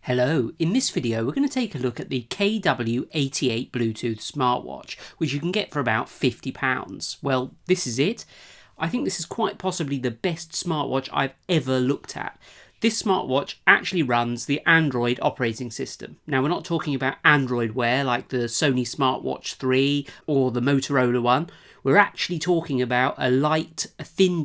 Hello, in this video we're going to take a look at the KW88 Bluetooth smartwatch, which you can get for about £50. Well, this is it. I think this is quite possibly the best smartwatch I've ever looked at. This smartwatch actually runs the Android operating system. Now, we're not talking about Android Wear like the Sony Smartwatch 3 or the Motorola one. We're actually talking about a light, slimmed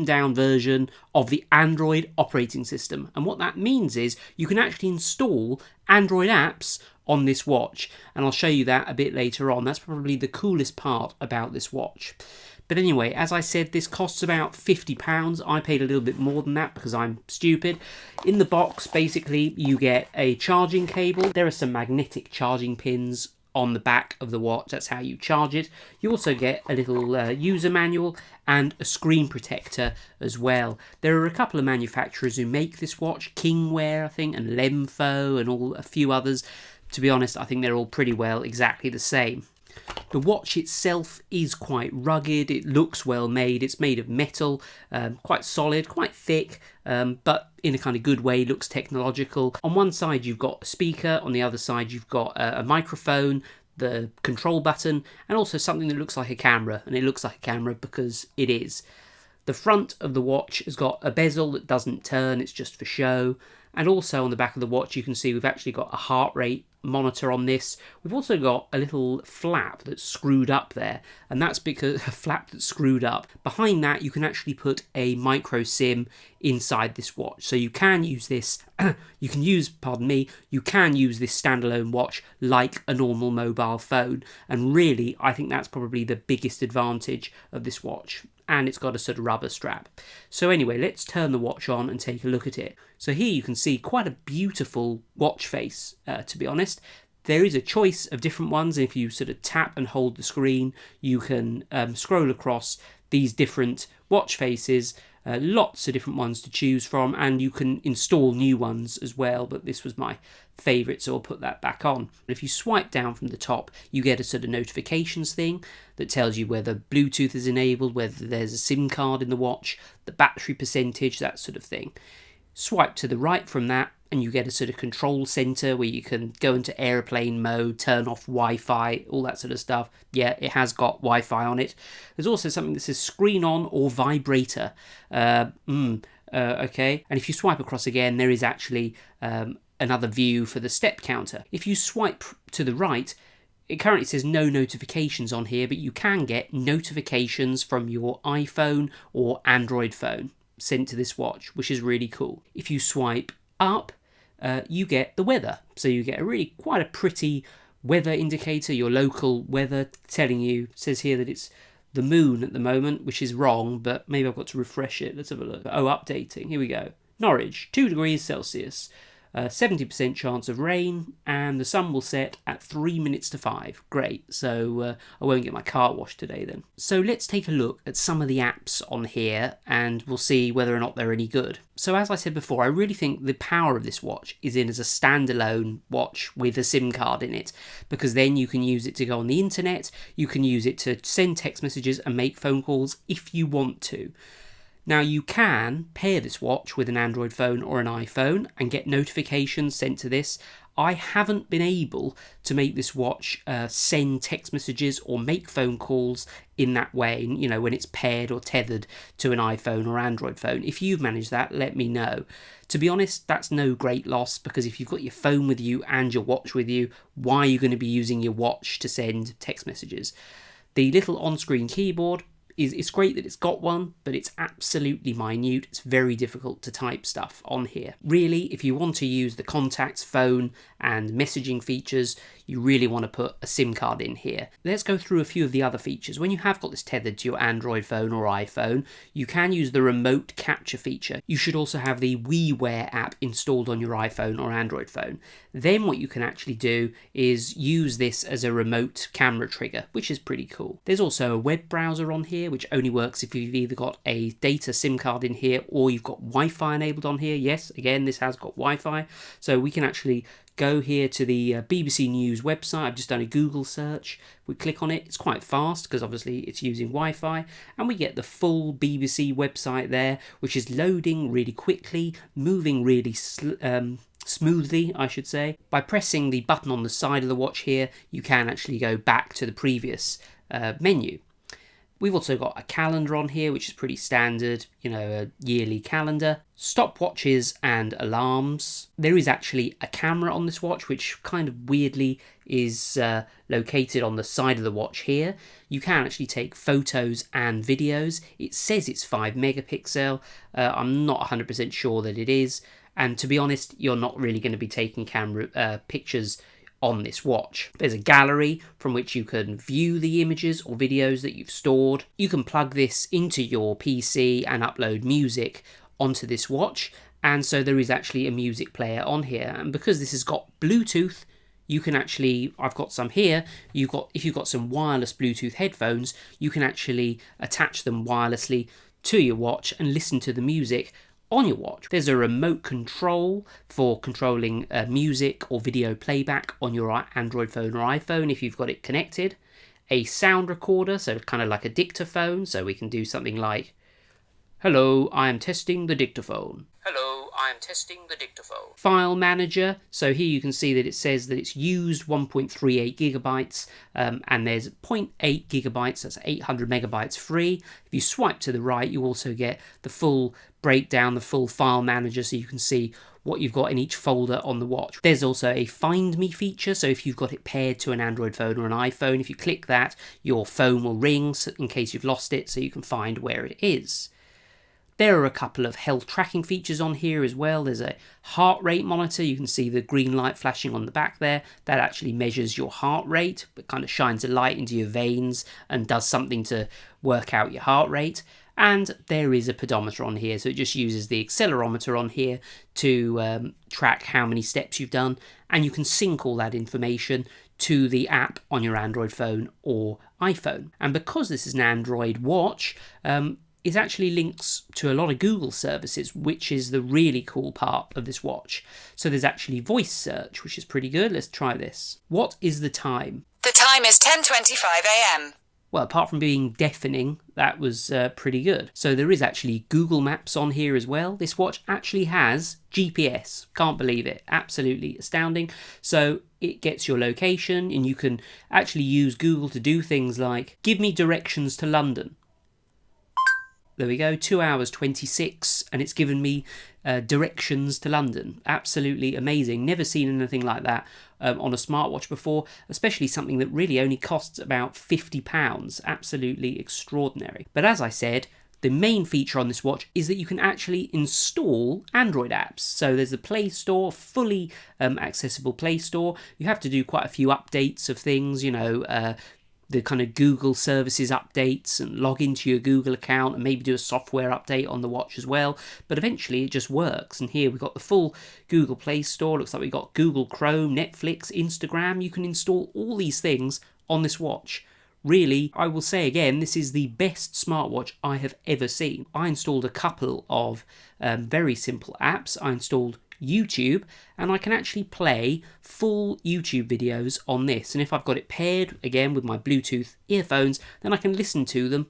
down version of the Android operating system. And what that means is you can actually install Android apps on this watch. And I'll show you that a bit later on. That's probably the coolest part about this watch. But anyway, as I said, this costs about £50. I paid a little bit more than that because I'm stupid. In the box, basically, you get a charging cable. There are some magnetic charging pins on the back of the watch. That's how you charge it. You also get a little user manual and a screen protector as well. There are a couple of manufacturers who make this watch, Kingwear, I think, and Lemfo, and a few others. To be honest, I think they're all pretty well exactly the same. The watch itself is quite rugged, it looks well made, it's made of metal, quite solid, quite thick, but in a kind of good way, looks technological. On one side you've got a speaker, on the other side you've got a microphone, the control button, and also something that looks like a camera, and it looks like a camera because it is. The front of the watch has got a bezel that doesn't turn, it's just for show. And also on the back of the watch you can see we've actually got a heart rate monitor on this. We've also got a little flap that's screwed up there, and that's because a flap that's screwed up. Behind that you can actually put a micro SIM inside this watch. So you can use this, you can use this standalone watch like a normal mobile phone. And really, I think that's probably the biggest advantage of this watch. And it's got a sort of rubber strap. So anyway, let's turn the watch on and take a look at it. So here you can see quite a beautiful watch face, to be honest. There is a choice of different ones. If you sort of tap and hold the screen, you can scroll across these different watch faces. Lots of different ones to choose from, and you can install new ones as well, but this was my favourite, so I'll put that back on. If you swipe down from the top, you get a sort of notifications thing that tells you whether Bluetooth is enabled, whether there's a SIM card in the watch, the battery percentage, that sort of thing. Swipe to the right from that, and you get a sort of control center where you can go into airplane mode, turn off Wi-Fi, all that sort of stuff. Yeah, it has got Wi-Fi on it. There's also something that says screen on or vibrator. Okay. And if you swipe across again, there is actually another view for the step counter. If you swipe to the right, it currently says no notifications on here, but you can get notifications from your iPhone or Android phone sent to this watch, which is really cool. If you swipe up, you get the weather. So you get quite a pretty weather indicator, your local weather, telling you, it says here that it's the moon at the moment, which is wrong, but maybe I've got to refresh it. Let's have a look. Oh, updating. Here we go. Norwich, 2 degrees Celsius. 70% chance of rain, and the sun will set at 3 minutes to 5. Great, so I won't get my car washed today then. So let's take a look at some of the apps on here, and we'll see whether or not they're any good. So as I said before, I really think the power of this watch is in as a standalone watch with a SIM card in it, because then you can use it to go on the internet, you can use it to send text messages and make phone calls if you want to. Now, you can pair this watch with an Android phone or an iPhone and get notifications sent to this. I haven't been able to make this watch send text messages or make phone calls in that way, you know, when it's paired or tethered to an iPhone or Android phone. If you've managed that, let me know. To be honest, that's no great loss, because if you've got your phone with you and your watch with you, why are you going to be using your watch to send text messages? The little on-screen keyboard, it's great that it's got one, but it's absolutely minute. It's very difficult to type stuff on here. Really, if you want to use the contacts, phone and messaging features, you really want to put a SIM card in here. Let's go through a few of the other features. When you have got this tethered to your Android phone or iPhone, you can use the remote capture feature. You should also have the WeWear app installed on your iPhone or Android phone. Then what you can actually do is use this as a remote camera trigger, which is pretty cool. There's also a web browser on here, which only works if you've either got a data SIM card in here or you've got Wi-Fi enabled on here. Yes, again, this has got Wi-Fi, so we can actually go here to the BBC News website. I've just done a Google search. We click on it. It's quite fast because obviously it's using Wi-Fi, and we get the full BBC website there, which is loading really quickly, moving really smoothly, I should say. By pressing the button on the side of the watch here, you can actually go back to the previous menu. We've also got a calendar on here, which is pretty standard, you know, a yearly calendar. Stopwatches and alarms. There is actually a camera on this watch, which kind of weirdly is located on the side of the watch here. You can actually take photos and videos. It says it's 5 megapixel. I'm not 100% sure that it is. And to be honest, you're not really going to be taking camera pictures on this watch. There's a gallery from which you can view the images or videos that you've stored. You can plug this into your PC and upload music onto this watch, and so there is actually a music player on here. And because this has got Bluetooth, you can actually, I've got some here, if you've got some wireless Bluetooth headphones, you can actually attach them wirelessly to your watch and listen to the music on your watch. There's a remote control for controlling music or video playback on your Android phone or iPhone if you've got it connected. A sound recorder, so kind of like a dictaphone, so we can do something like, "Hello, I am testing the dictaphone. Hello, I am testing the dictaphone." File manager, so here you can see that it says that it's used 1.38 gigabytes and there's 0.8 gigabytes, that's 800 megabytes free. If you swipe to the right, you also get the full breakdown, the full file manager, so you can see what you've got in each folder on the watch. There's also a Find Me feature, so if you've got it paired to an Android phone or an iPhone, if you click that, your phone will ring in case you've lost it, so you can find where it is. There are a couple of health tracking features on here as well. There's a heart rate monitor. You can see the green light flashing on the back there. That actually measures your heart rate, but kind of shines a light into your veins and does something to work out your heart rate. And there is a pedometer on here, so it just uses the accelerometer on here to track how many steps you've done, and you can sync all that information to the app on your Android phone or iPhone. And because this is an Android watch, it actually links to a lot of Google services, which is the really cool part of this watch. So there's actually voice search, which is pretty good. Let's try this. What is the time? The time is 10:25 a.m. Well, apart from being deafening, that was pretty good. So there is actually Google Maps on here as well. This watch actually has GPS. Can't believe it. Absolutely astounding. So it gets your location, and you can actually use Google to do things like, give me directions to London. There we go, 2 hours 26, and it's given me directions to London. Absolutely amazing. Never seen anything like that on a smartwatch before, especially something that really only costs about £50. Absolutely extraordinary. But as I said, the main feature on this watch is that you can actually install Android apps. So there's the Play Store, fully accessible Play Store. You have to do quite a few updates of things, you know, the kind of Google services updates and log into your Google account and maybe do a software update on the watch as well. But eventually it just works. And here we've got the full Google Play Store. Looks like we've got Google Chrome, Netflix, Instagram. You can install all these things on this watch. Really, I will say again, this is the best smartwatch I have ever seen. I installed a couple of very simple apps. I installed YouTube, and I can actually play full YouTube videos on this. And if I've got it paired again with my Bluetooth earphones, then I can listen to them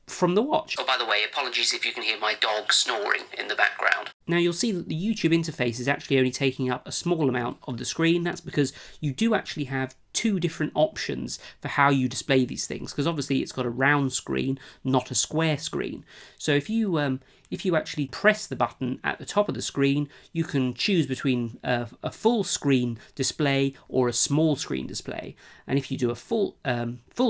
from the watch. Oh, by the way, apologies if you can hear my dog snoring in the background. Now you'll see that the YouTube interface is actually only taking up a small amount of the screen. That's because you do actually have two different options for how you display these things, because obviously it's got a round screen, not a square screen. So if you actually press the button at the top of the screen, you can choose between a full screen display or a small screen display. And if you do a full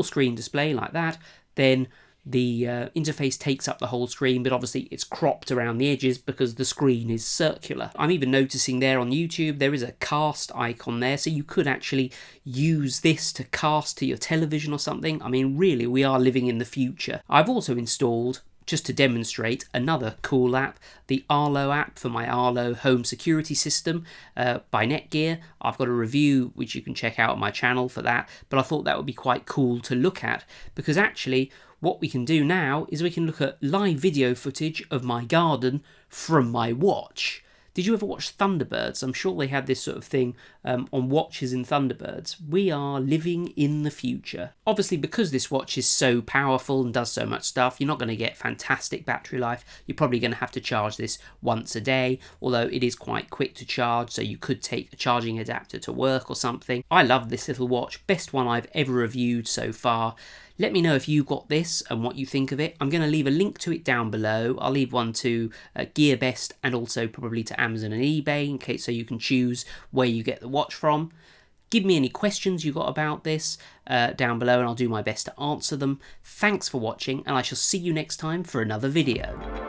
screen display like that, then the interface takes up the whole screen, but obviously it's cropped around the edges because the screen is circular. I'm even noticing there on YouTube there is a cast icon there, so you could actually use this to cast to your television or something. I mean, really, we are living in the future. I've also installed, just to demonstrate, another cool app, the Arlo app for my Arlo home security system by Netgear. I've got a review which you can check out on my channel for that, but I thought that would be quite cool to look at, because actually what we can do now is we can look at live video footage of my garden from my watch. Did you ever watch Thunderbirds? I'm sure they had this sort of thing on watches in Thunderbirds. We are living in the future. Obviously, because this watch is so powerful and does so much stuff, you're not going to get fantastic battery life. You're probably going to have to charge this once a day, although it is quite quick to charge, so you could take a charging adapter to work or something. I love this little watch. Best one I've ever reviewed so far. Let me know if you got this and what you think of it. I'm going to leave a link to it down below. I'll leave one to GearBest and also probably to Amazon and eBay in case so you can choose where you get the watch from. Give me any questions you got about this down below and I'll do my best to answer them. Thanks for watching and I shall see you next time for another video.